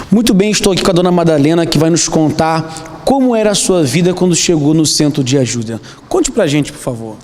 Muito bem, estou aqui com a dona Madalena, que vai nos contar como era a sua vida quando chegou no centro de ajuda. Conte pra gente, por favor.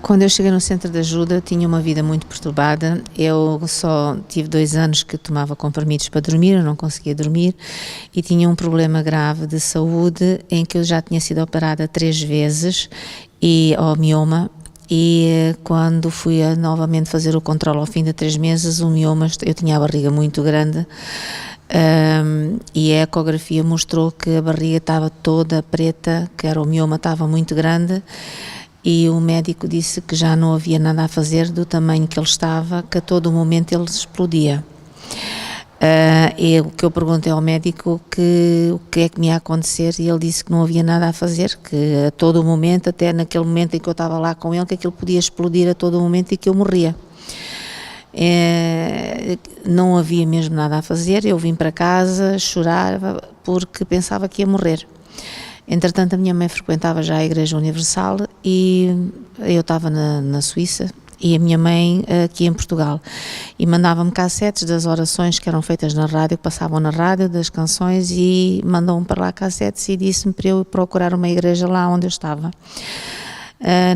Quando eu cheguei no centro de ajuda, eu tinha uma vida muito perturbada. Eu só tive 2 anos que tomava comprimidos para dormir, eu não conseguia dormir e tinha um problema grave de saúde em que eu já tinha sido operada 3 vezes e ao mioma. E quando fui novamente fazer o controle ao fim de 3 meses, o mioma, eu tinha a barriga muito grande. E a ecografia mostrou que a barriga estava toda preta, que era o mioma, estava muito grande, e o médico disse que já não havia nada a fazer do tamanho que ele estava, que a todo momento ele explodia. E o que eu perguntei ao médico o que é que me ia acontecer, e ele disse que não havia nada a fazer, que a todo momento, até naquele momento em que eu estava lá com ele, que aquilo podia explodir a todo momento e que eu morria. Não havia mesmo nada a fazer. Eu vim para casa, chorava porque pensava que ia morrer. Entretanto, a minha mãe frequentava já a Igreja Universal e eu estava na Suíça e a minha mãe aqui em Portugal, e mandava-me cassetes das orações que eram feitas na rádio, que passavam na rádio, das canções, e mandou-me para lá cassetes e disse-me para eu procurar uma igreja lá onde eu estava.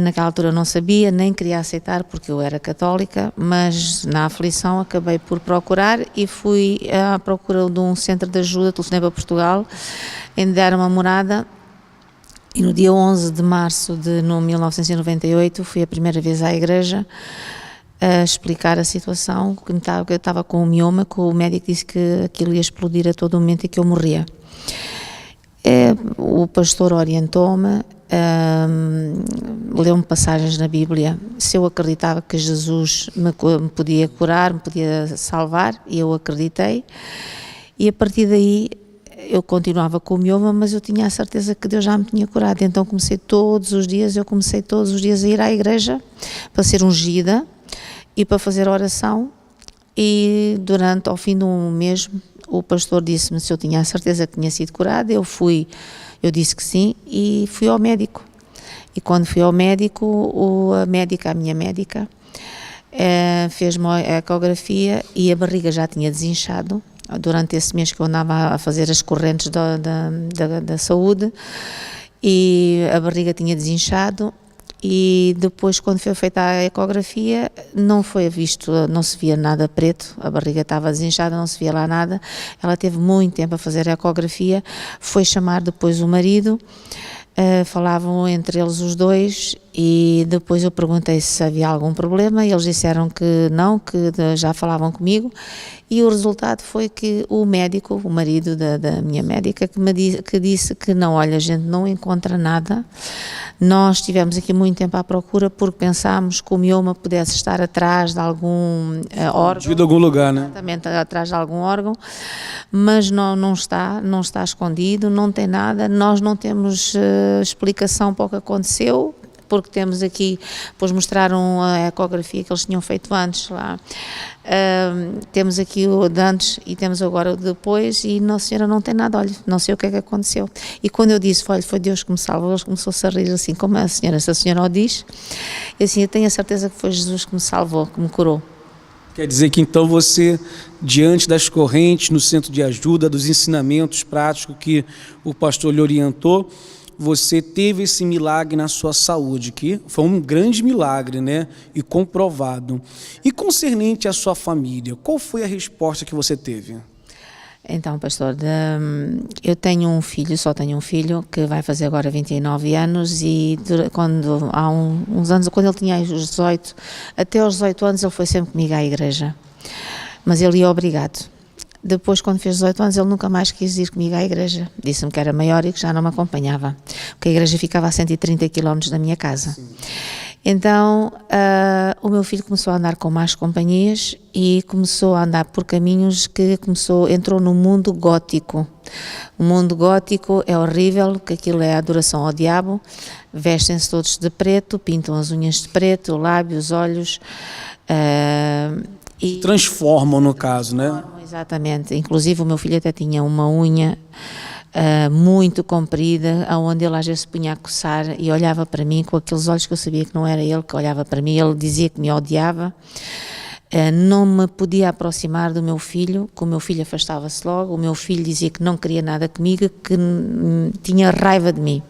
Naquela altura eu não sabia, nem queria aceitar porque eu era católica, mas na aflição acabei por procurar e fui à procura de um centro de ajuda, telefonei para Portugal, em deram uma morada, e no dia 11 de março de 1998 fui a primeira vez à igreja a explicar a situação, que eu estava com um mioma, que o médico disse que aquilo ia explodir a todo momento e que eu morria. O pastor orientou-me, leu-me passagens na Bíblia, se eu acreditava que Jesus me podia curar, me podia salvar, e eu acreditei, e a partir daí eu continuava com o mioma, mas eu tinha a certeza que Deus já me tinha curado. Então comecei todos os dias a ir à igreja para ser ungida e para fazer oração, e ao fim de um mês o pastor disse-me se eu tinha a certeza que tinha sido curada. Eu disse que sim, e fui ao médico. E quando fui ao médico, a minha médica, fez-me a ecografia e a barriga já tinha desinchado. Durante esse mês que eu andava a fazer as correntes da saúde, e a barriga tinha desinchado. E depois, quando foi feita a ecografia, não se via nada preto, a barriga estava desinchada, não se via lá nada. Ela teve muito tempo a fazer a ecografia, foi chamar depois o marido, falavam entre eles os dois, e depois eu perguntei se havia algum problema, e eles disseram que não, que já falavam comigo, e o resultado foi que o médico, o marido da minha médica, que disse que não, olha, a gente não encontra nada. Nós tivemos aqui muito tempo à procura porque pensámos que o mioma pudesse estar atrás de algum órgão. De algum lugar, né? Exatamente, atrás de algum órgão, mas não está escondido, não tem nada. Nós não temos explicação para o que aconteceu, porque temos aqui, depois mostraram a ecografia que eles tinham feito antes lá. Temos aqui o de antes e temos agora o de depois, e a senhora não tem nada, olha, não sei o que é que aconteceu. E quando eu disse, olha, foi Deus que me salvou, ele começou-se a rir assim, como se a senhora o diz, e assim, eu tenho a certeza que foi Jesus que me salvou, que me curou. Quer dizer que então você, diante das correntes no centro de ajuda, dos ensinamentos práticos que o pastor lhe orientou, você teve esse milagre na sua saúde, que foi um grande milagre, né? E comprovado. E concernente à sua família, qual foi a resposta que você teve? Então, pastor, eu tenho um filho, só tenho um filho, que vai fazer agora 29 anos, e há uns anos, quando ele tinha os 18, até aos 18 anos ele foi sempre comigo à igreja, mas ele ia obrigado. Depois, quando fez 18 anos, ele nunca mais quis ir comigo à igreja. Disse-me que era maior e que já não me acompanhava, porque a igreja ficava a 130 km da minha casa. Sim. Então, o meu filho começou a andar com más companhias e começou a andar por caminhos que entrou no mundo gótico. O mundo gótico é horrível, porque aquilo é a adoração ao diabo. Vestem-se todos de preto, pintam as unhas de preto, lábios, olhos. E transformam, no caso, né? Exatamente. Inclusive o meu filho até tinha uma unha muito comprida, onde ele às vezes se punha a coçar e olhava para mim com aqueles olhos que eu sabia que não era ele que olhava para mim. Ele dizia que me odiava. Não me podia aproximar do meu filho, que o meu filho afastava-se logo, o meu filho dizia que não queria nada comigo, que tinha raiva de mim.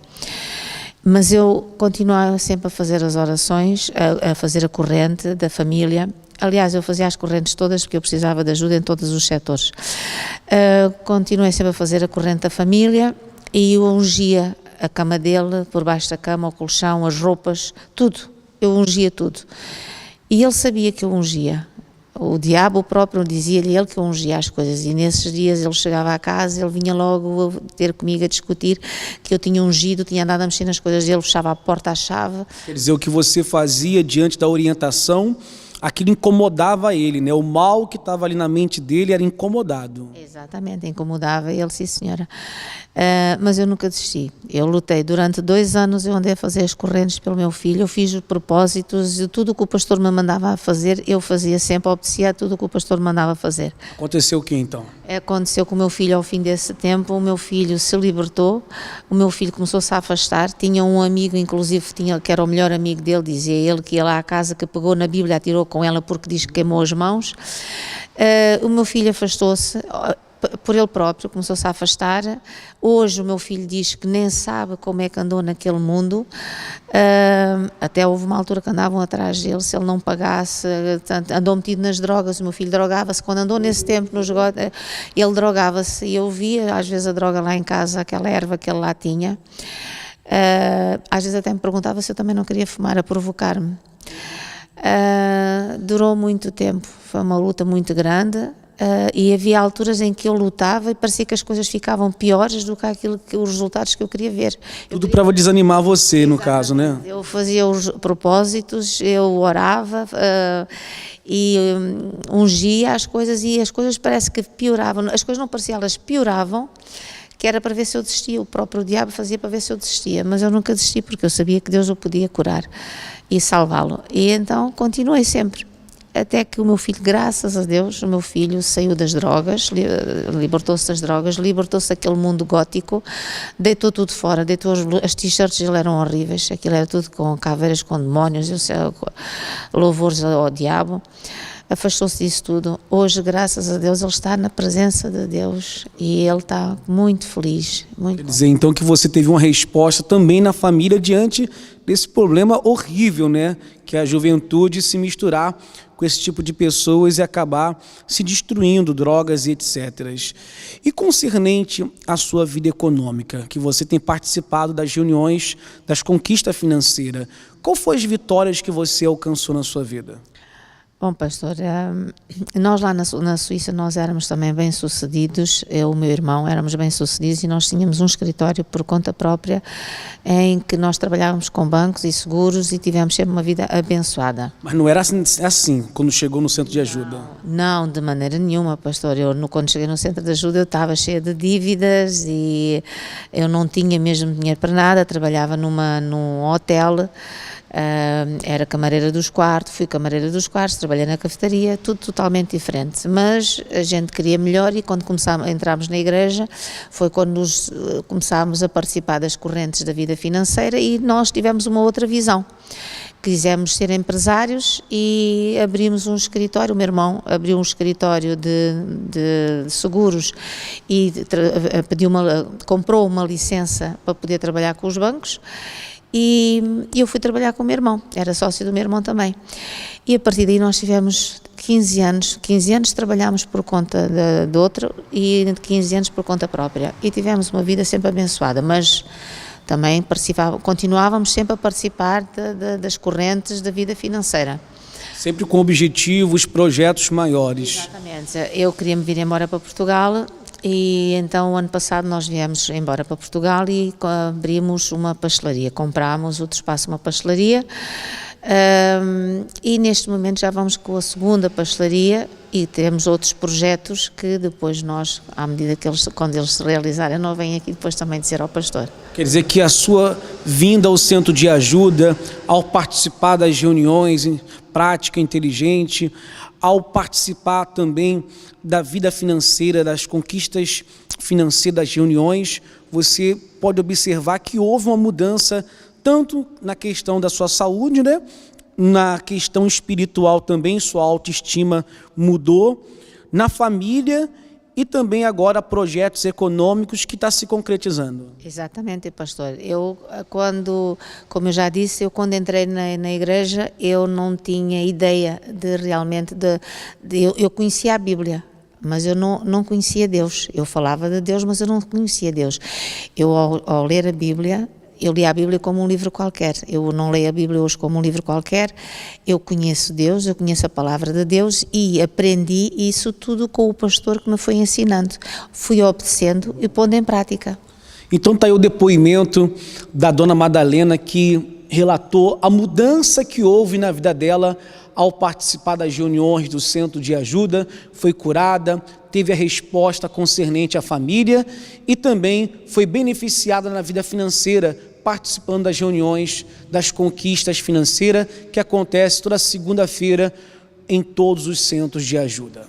Mas eu continuava sempre a fazer as orações, a fazer a corrente da família. Aliás, eu fazia as correntes todas porque eu precisava de ajuda em todos os setores. Continuei sempre a fazer a corrente da família e eu ungia a cama dele, por baixo da cama, o colchão, as roupas, tudo. Eu ungia tudo. E ele sabia que eu ungia. O diabo próprio dizia-lhe ele que eu ungia as coisas, e nesses dias ele chegava à casa, ele vinha logo ter comigo a discutir que eu tinha ungido, tinha andado a mexer nas coisas dele, fechava a porta à chave. Quer dizer, o que você fazia diante da orientação, aquilo incomodava ele, né? O mal que estava ali na mente dele era incomodado. Exatamente, incomodava ele, sim senhora. Mas eu nunca desisti. Eu lutei durante 2 anos, eu andei a fazer as correntes pelo meu filho, eu fiz os propósitos, e tudo o que o pastor me mandava a fazer, eu fazia sempre, obedecia a tudo o que o pastor me mandava fazer. Aconteceu o que então? Aconteceu com o meu filho ao fim desse tempo, o meu filho se libertou, o meu filho começou-se a afastar, tinha um amigo, inclusive, que era o melhor amigo dele, dizia ele que ia lá à casa, que pegou na Bíblia, atirou com ela porque diz que queimou as mãos. O meu filho afastou-se por ele próprio, começou-se a afastar. Hoje o meu filho diz que nem sabe como é que andou naquele mundo. Até houve uma altura que andavam atrás dele, se ele não pagasse, andou metido nas drogas. O meu filho drogava-se, quando andou nesse tempo no esgoto, ele drogava-se, e eu via às vezes a droga lá em casa, aquela erva que ele lá tinha. Às vezes até me perguntava se eu também não queria fumar, a provocar-me. Durou muito tempo, foi uma luta muito grande. E havia alturas em que eu lutava e parecia que as coisas ficavam piores do que os resultados que eu queria ver. Tudo para desanimar você, no caso, né? Eu fazia os propósitos, eu orava e ungia as coisas, e as coisas parece que pioravam. As coisas não pareciam, elas pioravam, que era para ver se eu desistia. O próprio diabo fazia para ver se eu desistia, mas eu nunca desisti porque eu sabia que Deus o podia curar e salvá-lo. E então continuei sempre. Até que o meu filho, graças a Deus, o meu filho saiu das drogas, libertou-se das drogas, libertou-se daquele mundo gótico, deitou tudo fora, deitou as t-shirts, ele eram horríveis, aquilo era tudo com caveiras, com demónios, louvores ao diabo. Afastou-se disso tudo. Hoje, graças a Deus, ele está na presença de Deus e ele está muito feliz. Muito Quer dizer, então, que você teve uma resposta também na família diante desse problema horrível, né? Que é a juventude se misturar com esse tipo de pessoas e acabar se destruindo, drogas e etc. E concernente à sua vida econômica, que você tem participado das reuniões, das conquistas financeiras, qual foram as vitórias que você alcançou na sua vida? Bom, pastor, nós lá na Suíça nós éramos também bem-sucedidos, eu e o meu irmão éramos bem-sucedidos, e nós tínhamos um escritório por conta própria em que nós trabalhávamos com bancos e seguros e tivemos sempre uma vida abençoada. Mas não era assim quando chegou no centro de ajuda? Não, de maneira nenhuma, pastor. Quando cheguei no centro de ajuda eu estava cheia de dívidas e eu não tinha mesmo dinheiro para nada, trabalhava num hotel. Era camareira dos quartos, fui camareira dos quartos, trabalhei na cafetaria, tudo totalmente diferente, mas a gente queria melhor, e quando entramos na igreja foi quando começámos a participar das correntes da vida financeira, e nós tivemos uma outra visão. Quisemos ser empresários e abrimos um escritório. O meu irmão abriu um escritório de seguros e comprou uma licença para poder trabalhar com os bancos. E eu fui trabalhar com o meu irmão, era sócio do meu irmão também. E a partir daí nós tivemos 15 anos trabalhámos por conta de outro, e 15 anos por conta própria. E tivemos uma vida sempre abençoada, mas também continuávamos sempre a participar das correntes da vida financeira. Sempre com objetivos, projetos maiores. Exatamente. Eu queria me vir embora para Portugal. E então o ano passado nós viemos embora para Portugal e abrimos uma pastelaria, comprámos outro espaço, uma pastelaria, e neste momento já vamos com a segunda pastelaria e temos outros projetos que depois nós, à medida que quando eles se realizarem, não vêm aqui depois também dizer ao pastor. Quer dizer que a sua vinda ao centro de ajuda, ao participar das reuniões em prática inteligente, ao participar também da vida financeira, das conquistas financeiras, das reuniões, você pode observar que houve uma mudança tanto na questão da sua saúde, né, na questão espiritual também, sua autoestima mudou, na família e também agora projetos econômicos que está se concretizando. Exatamente, pastor. Como eu já disse, quando entrei na igreja, eu não tinha ideia de realmente, eu conhecia a Bíblia, mas eu não conhecia Deus. Eu falava de Deus, mas eu não conhecia Deus. Eu, ao ler a Bíblia, eu li a Bíblia como um livro qualquer. Eu não leio a Bíblia hoje como um livro qualquer. Eu conheço Deus, eu conheço a palavra de Deus e aprendi isso tudo com o pastor que me foi ensinando. Fui obedecendo e pondo em prática. Então está aí o depoimento da dona Madalena, que relatou a mudança que houve na vida dela ao participar das reuniões do Centro de Ajuda, foi curada, teve a resposta concernente à família e também foi beneficiada na vida financeira, participando das reuniões das conquistas financeiras que acontece toda segunda-feira em todos os centros de ajuda.